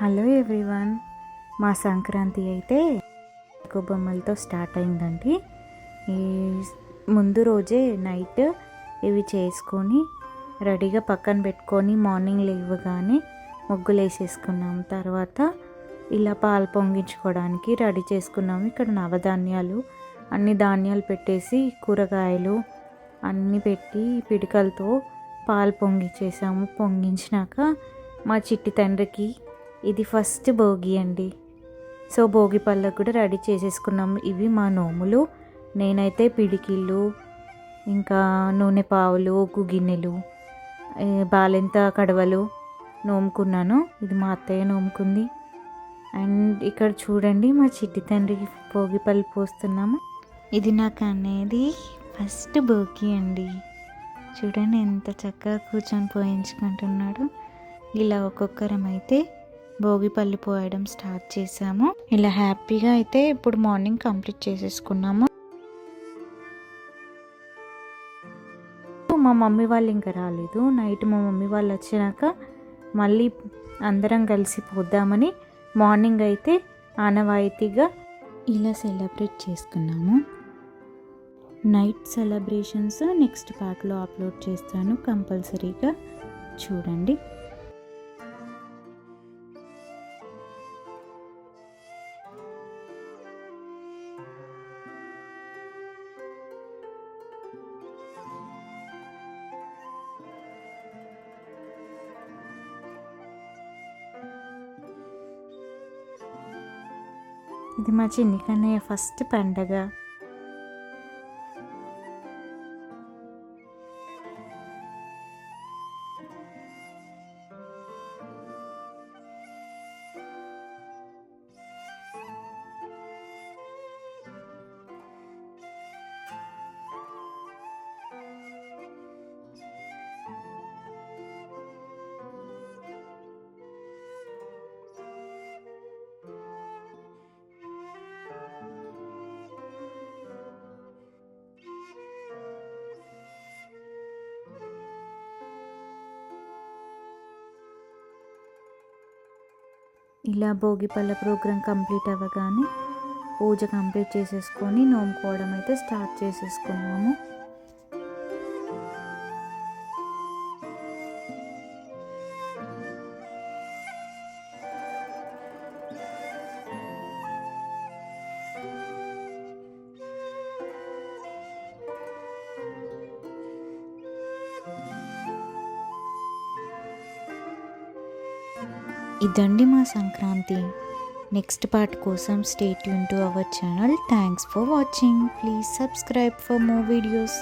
Hello everyone, మా సంక్రాంతి అయితే బొమ్మలతో స్టార్ట్ అయిందండి. ఈ ముందు రోజే నైట్ ఇవి చేసుకొని రెడీగా పక్కన పెట్టుకొని మార్నింగ్ లేవగానే ముగ్గులు వేసేసుకున్నాం. తర్వాత ఇలా పాలు పొంగించుకోవడానికి రెడీ చేసుకున్నాము. ఇక్కడ నవధాన్యాలు అన్ని ధాన్యాలు పెట్టేసి కూరగాయలు అన్నీ పెట్టి పిడికలతో పాలు పొంగించేసాము. పొంగించినాక మా చిట్టి తండ్రికి ఇది ఫస్ట్ భోగి అండి. సో భోగి పళ్ళకు కూడా రెడీ చేసేసుకున్నాము. ఇవి మా నోములు. నేనైతే పిడికిళ్ళు, ఇంకా నూనె పావులు, ఉగ్గు గిన్నెలు, బాలెంత కడవలు నోముకున్నాను. ఇది మా అత్తయ్య నోముకుంది. అండ్ ఇక్కడ చూడండి, మా చిట్టి తండ్రికి భోగి పళ్ళు పోస్తున్నాము. ఇది నాకు అనేది ఫస్ట్ భోగి అండి. చూడండి ఎంత చక్కగా కూర్చొని పోయించుకుంటున్నాడు. ఇలా ఒక్కొక్కరం అయితే భోగిపల్లి పోయడం స్టార్ట్ చేసాము. ఇలా హ్యాపీగా అయితే ఇప్పుడు మార్నింగ్ కంప్లీట్ చేసేసుకున్నాము. మా మమ్మీ వాళ్ళు ఇంకా రాలేదు. నైట్ మా మమ్మీ వాళ్ళు వచ్చినాక మళ్ళీ అందరం కలిసి పోద్దామని మార్నింగ్ అయితే ఆనవాయితీగా ఇలా సెలబ్రేట్ చేసుకున్నాము. నైట్ సెలబ్రేషన్స్ నెక్స్ట్ పార్ట్లో అప్లోడ్ చేస్తాను, కంపల్సరీగా చూడండి. ఇది మా చిన్ని కన్నయ్య ఫస్ట్ పండగ. ఇలా భోగిపళ్ళ ప్రోగ్రాం కంప్లీట్ అవ్వగానే పూజ కంప్లీట్ చేసేసుకొని నోముకోవడం అయితే స్టార్ట్ చేసేసుకున్నాము. ఇదండి మా సంక్రాంతి. నెక్స్ట్ పార్ట్ కోసం stay tune to our channel. Thanks for watching. Please subscribe for more videos.